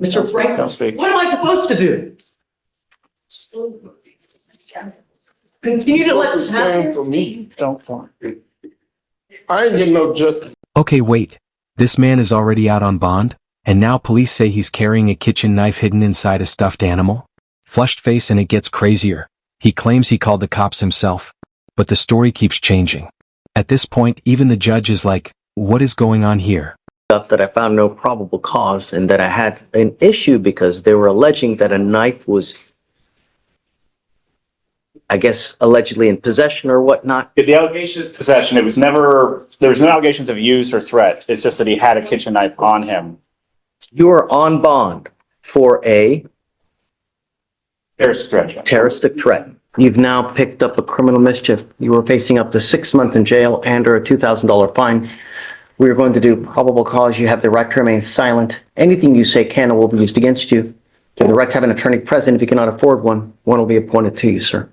Mr. Franklin, what am I supposed to do? Continue to let this happen? For me, don't farm. I ain't getting no justice. Okay, wait. This man is already out on bond, and now police say he's carrying a kitchen knife hidden inside a stuffed animal? Flushed face, and it gets crazier. He claims he called the cops himself. But the story keeps changing. At this point, even the judge is like, what is going on here? That I found no probable cause and that I had an issue because they were alleging that a knife was, I guess, allegedly in possession or whatnot. The allegation is possession. It was never, there was no allegations of use or threat. It's just that he had a kitchen knife on him. You are on bond for a Terroristic threat. You've now picked up a criminal mischief. You were facing up to 6 months in jail and or a $2,000 fine. We are going to do probable cause. You have the right to remain silent. Anything you say can or will be used against you. You have the right to have an attorney present. If you cannot afford one, one will be appointed to you, sir.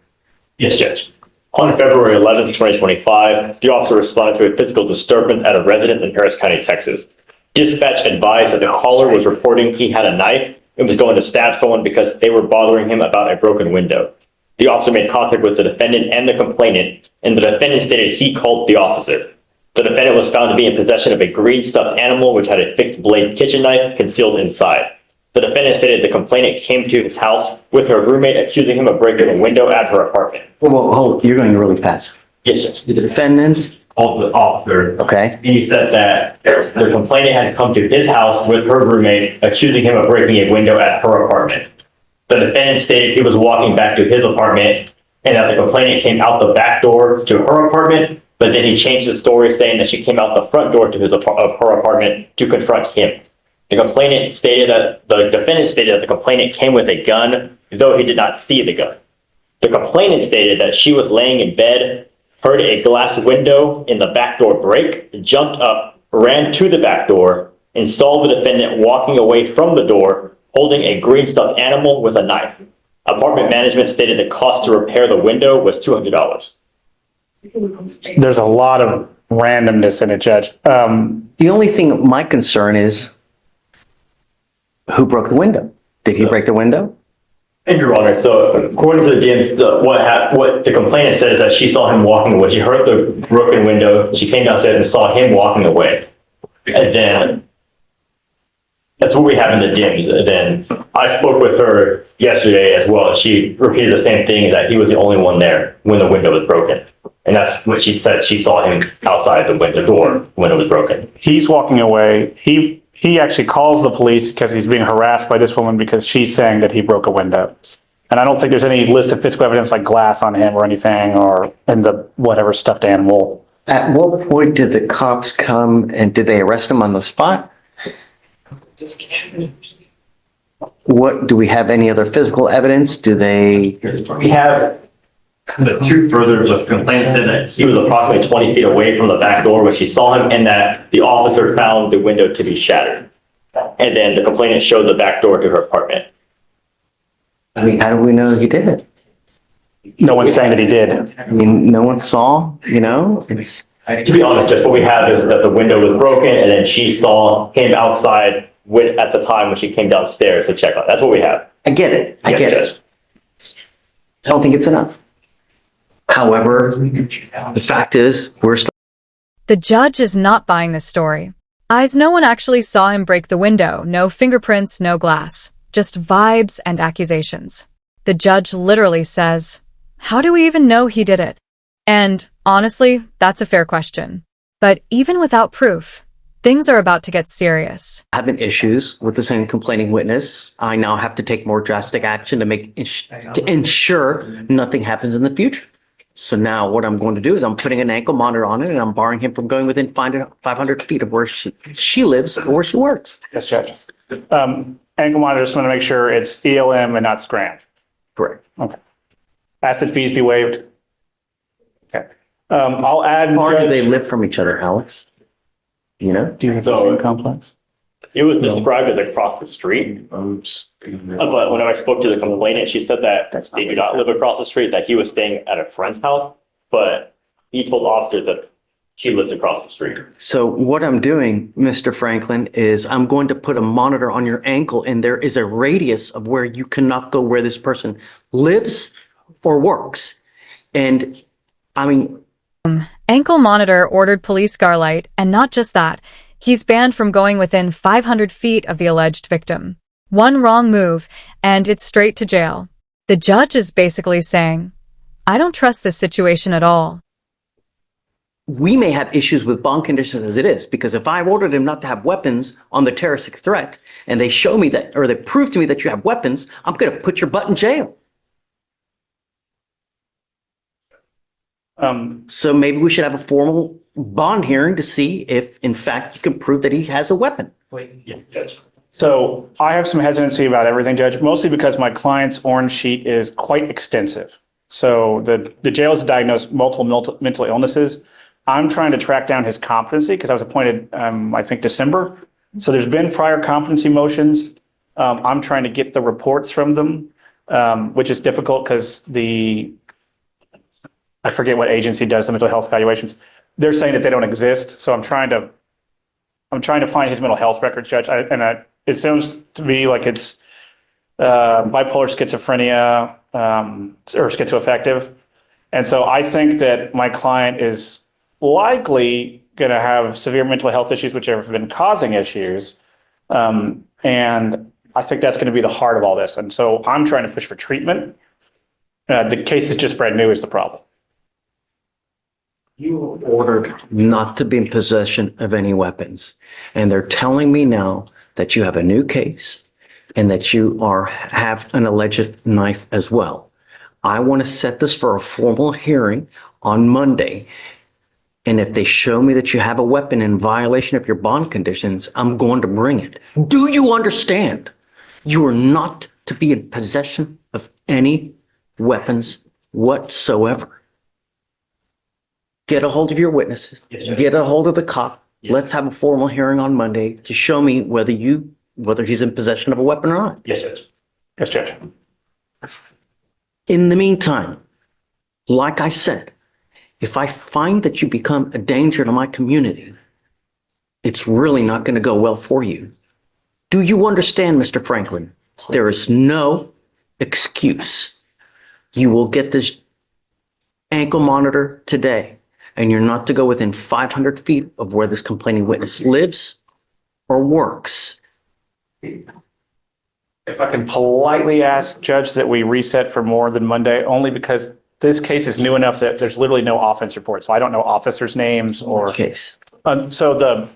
Yes, Judge. On February 11th, 2025, the officer responded to a physical disturbance at a residence in Harris County, Texas. Dispatch advised that the caller was reporting he had a knife and was going to stab someone because they were bothering him about a broken window. The officer made contact with the defendant and the complainant, and the defendant stated he called the officer. The defendant was found to be in possession of a green stuffed animal which had a fixed blade kitchen knife concealed inside. The defendant stated the complainant came to his house with her roommate, accusing him of breaking a window at her apartment. Whoa, hold, you're going really fast. Yes, Judge. The defendant, Called the officer. okay, And he said that the complainant had come to his house with her roommate, accusing him of breaking a window at her apartment. The defendant stated he was walking back to his apartment and that the complainant came out the back door to her apartment, but then he changed the story saying that she came out the front door to her apartment to confront him. The defendant stated that the complainant came with a gun, though he did not see the gun. The complainant stated that she was laying in bed, heard a glass window in the back door break, jumped up, ran to the back door, and saw the defendant walking away from the door, holding a green stuffed animal with a knife. Apartment management stated the cost to repair the window was $200. There's a lot of randomness in it, Judge. the only thing, my concern is who broke the window? Did he break the window? And Your Honor, so according to the DMs, what the complainant said is that she saw him walking away. She heard the broken window. She came downstairs and saw him walking away. And then that's what we have in the DMs. And then I spoke with her yesterday as well. She repeated the same thing, that he was the only one there when the window was broken. And that's what she said. She saw him outside the window door when it was broken. He's walking away. He actually calls the police because he's being harassed by this woman because she's saying that he broke a window. And I don't think there's any list of physical evidence like glass on him or anything, or in the whatever stuffed animal. At what point did the cops come and did they arrest him on the spot? What, do we have any other physical evidence? Do they? We have the two further, the complainant said that he was approximately 20 feet away from the back door when she saw him, and that the officer found the window to be shattered. And then the complainant showed the back door to her apartment. I mean, how do we know he did it? No one's saying that he did. I mean, no one saw, you know, it's. To be honest, just what we have is that the window was broken, and then she came outside at the time when she came downstairs to check on it. That's what we have. I get it. I Yes, get Judge. it. I don't think it's enough. However, the fact is, we're still. The judge is not buying this story. Eyes, no one actually saw him break the window. No fingerprints, no glass. Just vibes and accusations. The judge literally says, how do we even know he did it? And honestly, that's a fair question. But even without proof, things are about to get serious. Having issues with the same complaining witness, I now have to take more drastic action to ensure nothing happens in the future. So now what I'm going to do is I'm putting an ankle monitor on it and I'm barring him from going within 500 feet of where she lives or where she works. Yes, Judge. Ankle monitor, just want to make sure it's ELM and not scram. Correct. Okay. Acid fees be waived. Okay. I'll add. How far do they Judge, live from each other, Alex? You know? do you have the same complex? It was described as across the street. But when I spoke to the complainant, she said that they do not live across the street, that he was staying at a friend's house. But he told officers that She lives across the street. So what I'm doing, Mr. Franklin, is I'm going to put a monitor on your ankle, and there is a radius of where you cannot go where this person lives or works. And I mean, Ankle monitor ordered police Garlight, and not just that, he's banned from going within 500 feet of the alleged victim. One wrong move, and it's straight to jail. The judge is basically saying, I don't trust this situation at all. we may have issues with bond conditions as it is, because if I ordered him not to have weapons on the terroristic threat, and they show me that, or they prove to me that you have weapons, I'm going to put your butt in jail. So maybe we should have a formal bond hearing to see if, in fact, you can prove that he has a weapon. Yeah, Judge. So I have some hesitancy about everything, Judge, mostly because my client's orange sheet is quite extensive. So the jail has diagnosed multiple mental illnesses. I'm trying to track down his competency because I was appointed, I think, December. So there's been prior competency motions. I'm trying to get the reports from them, which is difficult because I forget what agency does the mental health evaluations. They're saying that they don't exist. So I'm trying to find his mental health records, Judge. It sounds to me like it's bipolar schizophrenia or schizoaffective. And so I think that my client is likely going to have severe mental health issues, which have been causing issues. And I think that's going to be the heart of all this. And so I'm trying to push for treatment. The case is just brand new is the problem. You were ordered not to be in possession of any weapons. And they're telling me now that you have a new case and that you have an alleged knife as well. I want to set this for a formal hearing on Monday. And if they show me that you have a weapon in violation of your bond conditions, I'm going to bring it. Do you understand? You are not to be in possession of any weapons whatsoever. Get a hold of your witnesses. Yes, Judge. Get a hold of the cop. Yes. Let's have a formal hearing on Monday to show me whether he's in possession of a weapon or not. Yes, Judge. Yes, Judge. In the meantime, like I said, if I find that you become a danger to my community, it's really not going to go well for you. Do you understand, Mr. Franklin? There is no excuse. You will get this ankle monitor today, and you're not to go within 500 feet of where this complaining witness lives or works. If I can politely ask, Judge, that we reset for more than Monday, only because this case is new enough that there's literally no offense report. So I don't know officers' names or. Case. So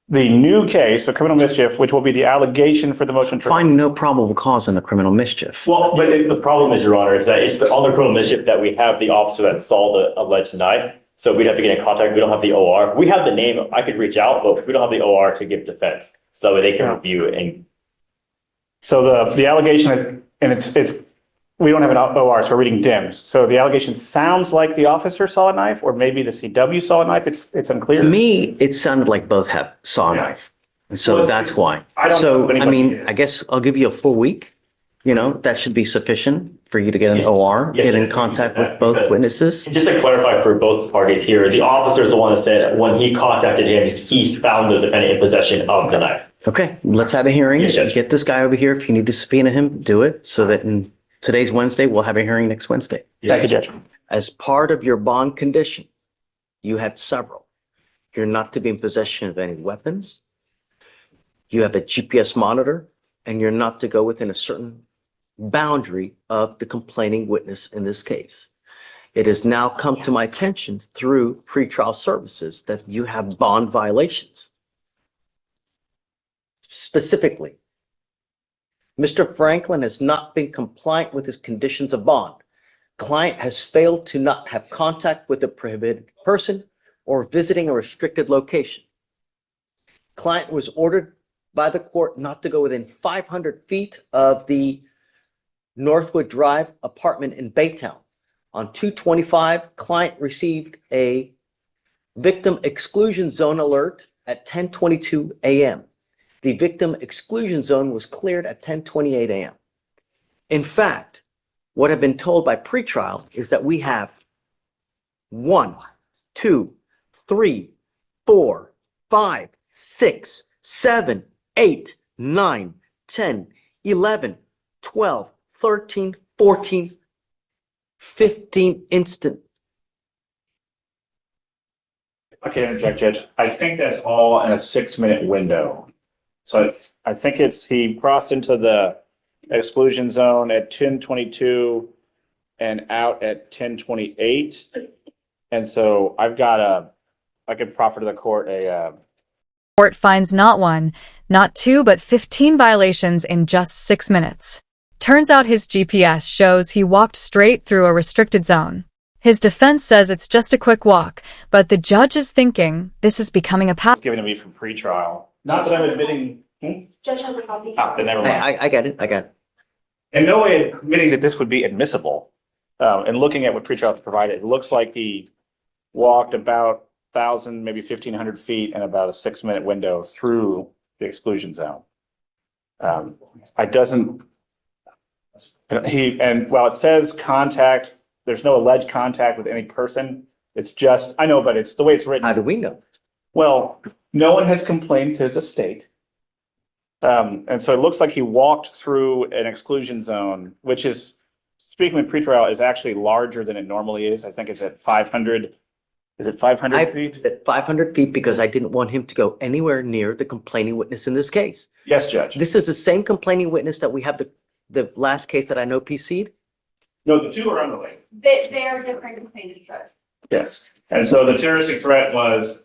the new case, the criminal mischief, which will be the allegation for the motion. Find no probable cause in the criminal mischief. Well, but the problem is, Your Honor, is that it's on the criminal mischief that we have the officer that saw the alleged knife. So we'd have to get in contact. We don't have the OR. We have the name. I could reach out, but we don't have the OR to give defense. So that way they can review it. And So the allegation is, and it's we don't have an OR, so we're reading DIMS. So the allegation sounds like the officer saw a knife, or maybe the CW saw a knife. It's unclear. To me, it sounded like both saw a Yeah. knife. And so Well, that's why. I don't know So, if I anybody mean, did. I guess I'll give you a full week. You know, that should be sufficient for you to get an Yes. OR, Yes, get in yes, contact yes, with both because- witnesses. just to clarify for both parties here, the officer is the one that said when he contacted him, he's found the defendant in possession of the knife. Okay, let's have a hearing. Yes, Judge. Get this guy over here. If you need to subpoena him, do it so that today's Wednesday, we'll have a hearing next Wednesday. Thank you, Judge. As part of your bond condition, you had several. You're not to be in possession of any weapons. You have a GPS monitor, and you're not to go within a certain boundary of the complaining witness in this case. It has now come to my attention through pretrial services that you have bond violations. Specifically, Mr. Franklin has not been compliant with his conditions of bond. Client has failed to not have contact with a prohibited person or visiting a restricted location. Client was ordered by the court not to go within 500 feet of the Northwood Drive apartment in Baytown. On 2/25, client received a victim exclusion zone alert at 10:22 a.m. The victim exclusion zone was cleared at 10:28 a.m. In fact, what I've been told by pretrial is that we have 1, 2, 3, 4, 5, 6, 7, 8, 9, 10, 11, 12, 13, 14, 15 instant. If I can interject, Judge, I think that's all in a 6-minute window. So I think he crossed into the exclusion zone at 10:22 and out at 10:28. And so I could proffer to the court Court finds not 1, not 2, but 15 violations in just 6 minutes. Turns out his GPS shows he walked straight through a restricted zone. His defense says it's just a quick walk, but the judge is thinking this is becoming a pattern. given to me from pretrial. Not that I'm admitting. Judge has a copy. Then never mind. I get it. I got it. In no way admitting that this would be admissible. And looking at what pretrial has provided, it looks like he walked about 1,000, maybe 1,500 feet in about a 6-minute window through the exclusion zone. And while it says contact, there's no alleged contact with any person. It's just, I know, but it's the way it's written. How do we know? Well, no one has complained to the state. And so it looks like he walked through an exclusion zone, which is, speaking with pretrial, is actually larger than it normally is. I think it's at 500. Is it 500 feet? At 500 feet because I didn't want him to go anywhere near the complaining witness in this case. Yes, Judge. This is the same complaining witness that we have the last case that I know PC'd. No, the two are unrelated. They are different complainants, Judge. Yes. And so the terroristic threat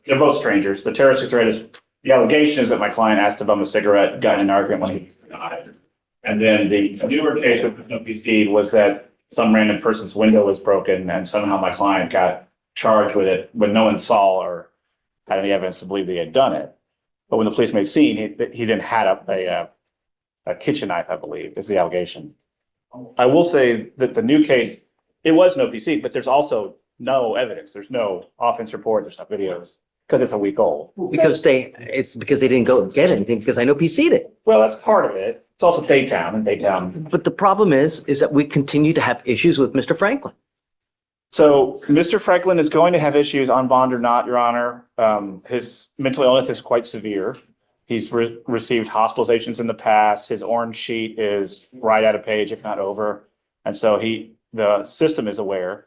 they're both strangers. The terroristic threat is, the allegation is that my client asked to bum a cigarette, got in an argument when he was denied. And then the newer case with no PC was that some random person's window was broken and somehow my client got charged with it when no one saw or had any evidence to believe that he had done it. But when the police made scene, he then had a kitchen knife, I believe, is the allegation. I will say that the new case, it was no PC, but there's also no evidence. There's no offense report, there's no videos, because it's a week old. It's because they didn't go get anything because I know PC'd it. Well, that's part of it. It's also Daytown, and Daytown. But the problem is that we continue to have issues with Mr. Franklin. So Mr. Franklin is going to have issues on bond or not, Your Honor. His mental illness is quite severe. He's received hospitalizations in the past. His orange sheet is right at a page, if not over. And so the system is aware.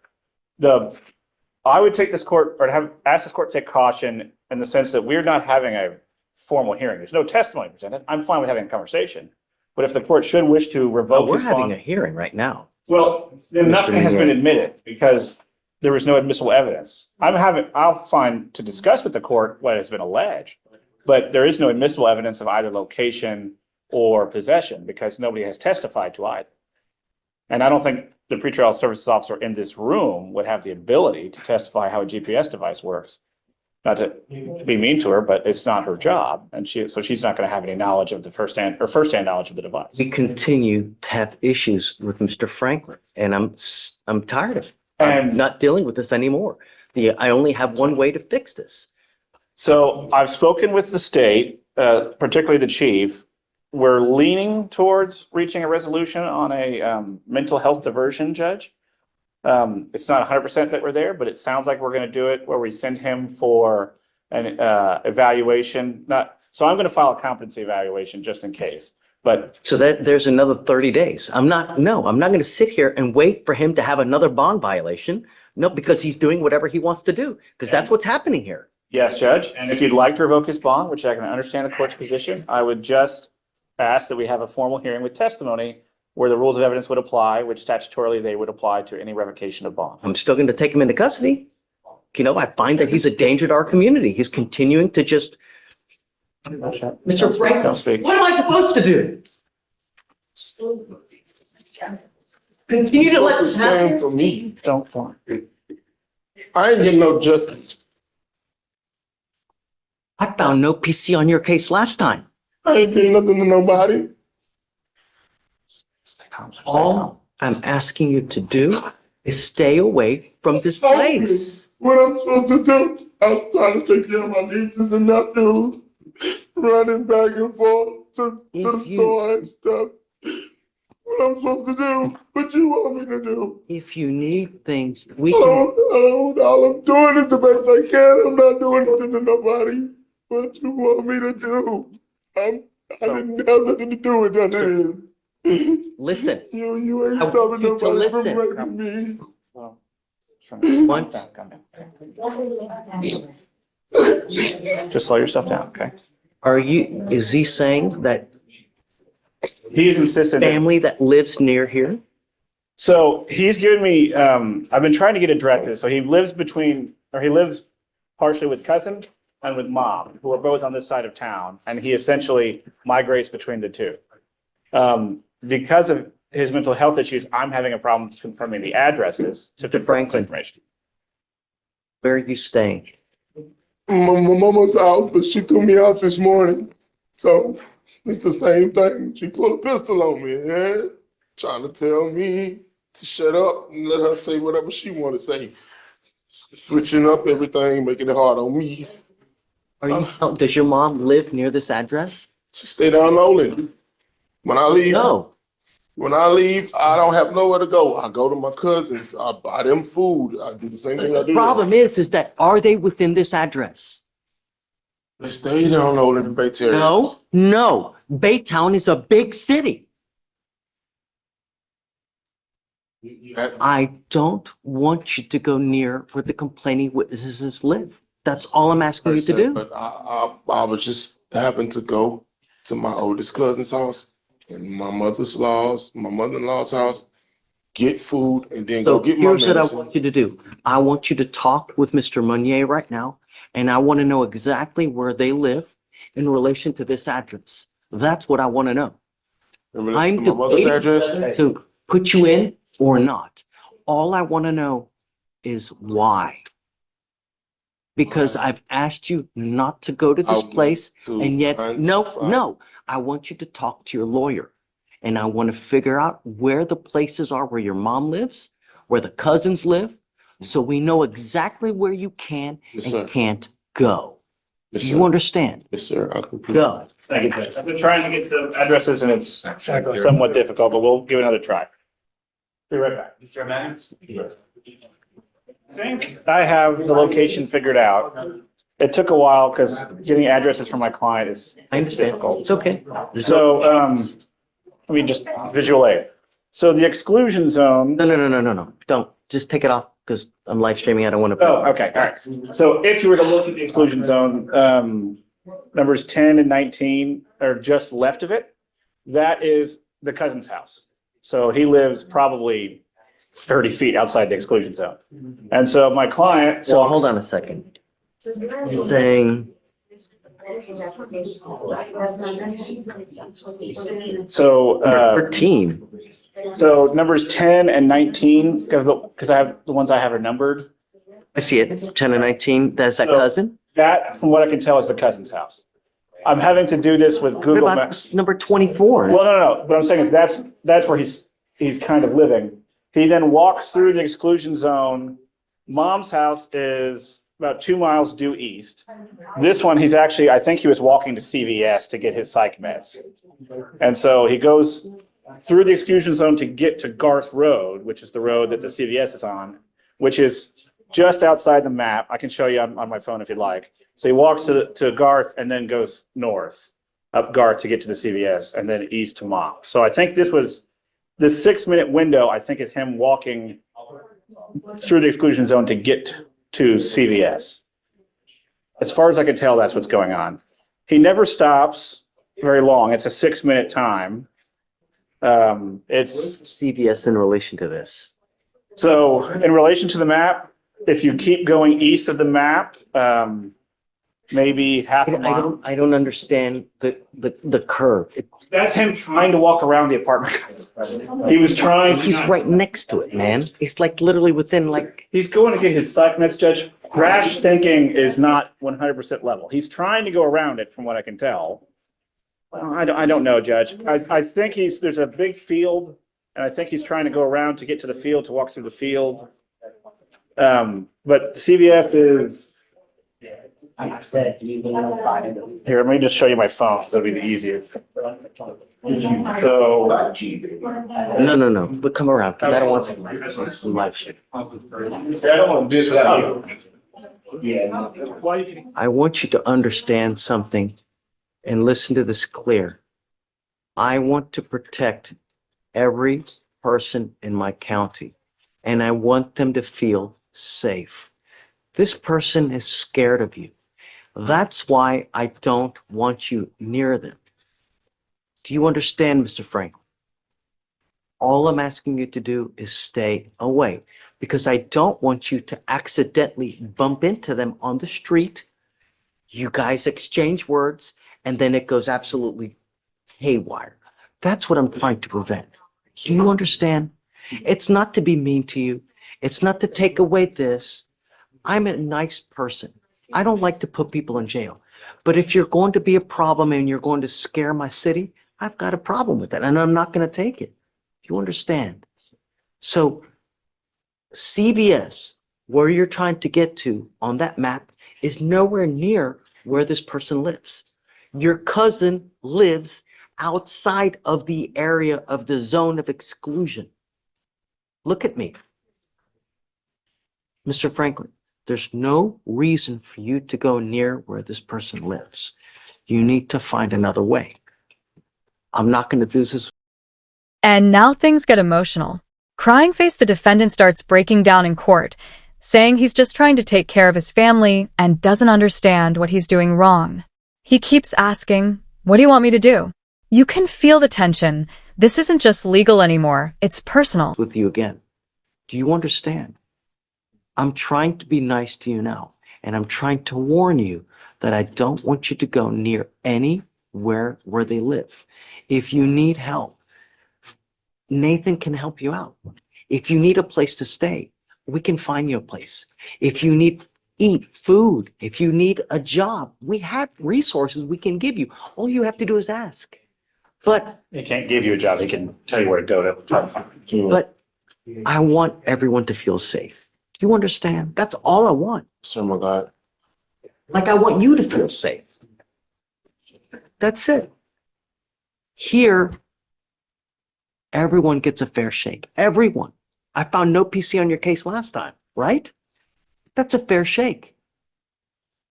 I would take this court or ask this court to take caution in the sense that we're not having a formal hearing. There's no testimony presented. I'm fine with having a conversation. But if the court should wish to revoke We're his bond. having a hearing right now. Well, then Mr. nothing has been Miguel. admitted because there was no admissible evidence. I'll find to discuss with the court what has been alleged, but there is no admissible evidence of either location or possession because nobody has testified to either. And I don't think the pretrial services officer in this room would have the ability to testify how a GPS device works. Not to be mean to her, but it's not her job. And so she's not going to have any knowledge of the firsthand knowledge of the device. We continue to have issues with Mr. Franklin, and I'm tired of it. And- I'm not dealing with this anymore. I only have one way to fix this. So I've spoken with the state, particularly the chief. We're leaning towards reaching a resolution on a mental health diversion, Judge. It's not 100% that we're there, but it sounds like we're going to do it where we send him for an evaluation. So I'm going to file a competency evaluation just in case. But So that there's another 30 days. I'm not going to sit here and wait for him to have another bond violation. No, because he's doing whatever he wants to do, because that's what's happening here. yes, Judge, and if you'd like to revoke his bond, which I can understand the court's position, I would just ask that we have a formal hearing with testimony where the rules of evidence would apply, which statutorily they would apply to any revocation of bond. I'm still going to take him into custody. I find that he's a danger to our community. He's continuing to just. Mr. Franklin, Don't speak. what am I supposed to do? Continue to let this Stand happen? for me. Don't form. I ain't getting no justice. I found no PC on your case last time. I ain't did nothing to nobody. All I'm asking you to do is stay away from this place. What I'm supposed to do? I'm trying to take care of my nieces and nephews, running back and forth to the If you- store and stuff. what I'm supposed to do. What you want me to do? If you need things, we I can, don't, all I'm doing is the best I can. I'm not doing nothing to nobody. What you want me to do? I didn't have nothing to do with none of this. listen. You I ain't want stopping you to nobody from listen. raping me. Once, Just slow yourself down, okay? is he saying that He's insistent. family that lives near here? So he's given me, I've been trying to get it directed. So he lives partially with cousin and with mom, who are both on this side of town. And he essentially migrates between the two. Because of his mental health issues, I'm having a problem confirming the addresses to confirm this information. Where are you staying? My mama's house, but she threw me out this morning. So it's the same thing. She pulled a pistol on me, yeah? Trying to tell me to shut up and let her say whatever she want to say. Switching up everything, making it hard on me. Does your mom live near this address? She stay down Nolan. When I leave, No. I don't have nowhere to go. I go to my cousins. I buy them food. I do the same thing I do. Problem is that are they within this address? They stay down Nolan in Bayterre. No. Baytown is a big city. I don't want you to go near where the complaining witnesses live. That's all I'm asking you to do. But I was just having to go to my oldest cousin's house and my mother-in-law's house, get food, and then So go get my here's what I medicine. want you to do. I want you to talk with Mr. Meunier right now, and I want to know exactly where they live in relation to this address. That's what I want to know. In relation I'm to my mother's debating address. to put you in or not. All I want to know is why. Because I've asked you not to go to this place, and yet, no. I want you to talk to your lawyer, and I want to figure out where the places are where your mom lives, where the cousins live, so we know exactly where you can Yes, sir. and can't go. Yes, Do sir. you understand? Yes, sir. I can prove. Go. Thank you, Judge. I've been trying to get the addresses and it's somewhat difficult, but we'll give it another try. Be right back. I think I have the location figured out. It took a while because getting addresses from my client is I understand. difficult. It's okay. So, let me just visual aid. So the exclusion zone. No. Don't. Just take it off because I'm live streaming. I don't want to. Oh, okay, all right. So if you were to look at the exclusion zone, numbers 10 and 19 are just left of it. That is the cousin's house. So he lives probably 30 feet outside the exclusion zone. And so my client. So hold on a second. You're saying, So, 13. so numbers 10 and 19, because I have, the ones I have are numbered. I see it. 10 and 19. That's that So- cousin? That, from what I can tell, is the cousin's house. I'm having to do this with What Google about Maps. number 24? Well, no. What I'm saying is that's where he's kind of living. He then walks through the exclusion zone. Mom's house is about 2 miles due east. This one, I think he was walking to CVS to get his psych meds. And so he goes through the exclusion zone to get to Garth Road, which is the road that the CVS is on, which is just outside the map. I can show you on my phone if you'd like. So he walks to Garth and then goes north up Garth to get to the CVS and then east to Mom. So I think this 6-minute window, I think is him walking through the exclusion zone to get to CVS. As far as I can tell, that's what's going on. He never stops very long. It's a 6-minute time. It's CVS in relation to this. so in relation to the map, if you keep going east of the map, maybe half a mile. I don't understand the curve. That's him trying to walk around the apartment. He was trying. He's right next to it, man. It's like literally within like. He's going to get his psych meds, Judge. Rash thinking is not 100% level. He's trying to go around it, from what I can tell. Well, I don't know, Judge. I think there's a big field, and I think he's trying to go around to get to the field, to walk through the field. But CVS is Here, let me just show you my phone. That'll be the easier. So, No, but come around, because I don't want to live shit. I don't want to do this without you. I want you to understand something and listen to this clear. I want to protect every person in my county, and I want them to feel safe. This person is scared of you. That's why I don't want you near them. Do you understand, Mr. Franklin? All I'm asking you to do is stay away, because I don't want you to accidentally bump into them on the street. You guys exchange words, and then it goes absolutely haywire. That's what I'm trying to prevent. Do you understand? It's not to be mean to you. It's not to take away this. I'm a nice person. I don't like to put people in jail. But if you're going to be a problem and you're going to scare my city, I've got a problem with that, and I'm not going to take it. You understand? So CVS, where you're trying to get to on that map, is nowhere near where this person lives. Your cousin lives outside of the area of the zone of exclusion. Look at me. Mr. Franklin, there's no reason for you to go near where this person lives. You need to find another way. I'm not going to do this. And now things get emotional. Crying face, the defendant starts breaking down in court, saying he's just trying to take care of his family and doesn't understand what he's doing wrong. He keeps asking, "What do you want me to do?" You can feel the tension. This isn't just legal anymore, it's personal. With you again. Do you understand? I'm trying to be nice to you now, and I'm trying to warn you that I don't want you to go near anywhere where they live. If you need help, Nathan can help you out. If you need a place to stay, we can find you a place. If you need eat food, if you need a job, we have resources we can give you. All you have to do is ask. But He can't give you a job. He can tell you where to go to try to find it. but I want everyone to feel safe. Do you understand? That's all I want. Oh my God. Like, I want you to feel safe. That's it. Here, everyone gets a fair shake. Everyone. I found no PC on your case last time, right? That's a fair shake.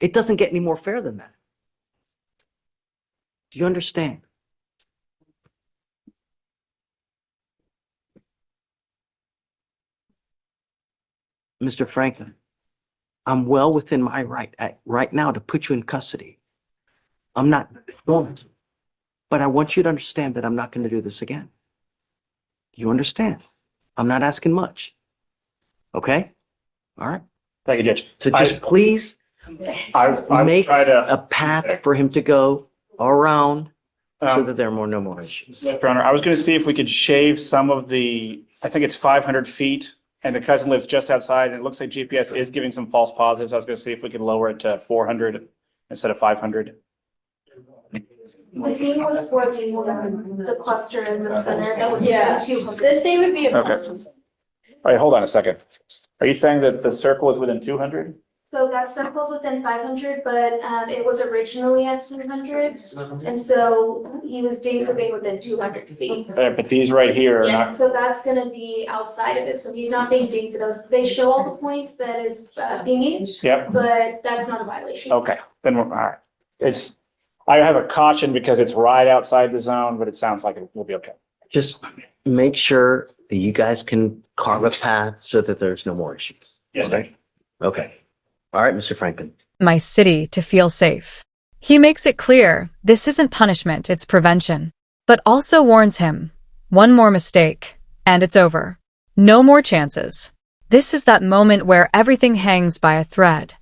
It doesn't get any more fair than that. Do you understand? Mr. Franklin, I'm well within my right now to put you in custody. I'm not going to, but I want you to understand that I'm not going to do this again. You understand? I'm not asking much. Okay? All right. Thank you, Judge. So just please I make try to. a path for him to go around so Um, that there are no more issues. Your Honor, I was going to see if we could shave some of I think it's 500 feet, and the cousin lives just outside, and it looks like GPS is giving some false positives. I was going to see if we could lower it to 400 instead of 500. The team was for the cluster in the center, that would be 200. The same would be. Okay. All right, hold on a second. Are you saying that the circle is within 200? So that circle's within 500, but it was originally at 200. And so he was dinged for being within 200 feet. But these right here are Yeah, not, so that's gonna be outside of it, so he's not being dinged for those. They show all the points that is pinging, yep, but that's not a violation. okay, then all right. I have a caution because it's right outside the zone, but it sounds like it will be okay. Just make sure that you guys can carve a path so that there's no more issues. Yes, sir. Okay. All right, Mr. Franklin. My city to feel safe. He makes it clear this isn't punishment, it's prevention. But also warns him, one more mistake, and it's over. No more chances. This is that moment where everything hangs by a thread.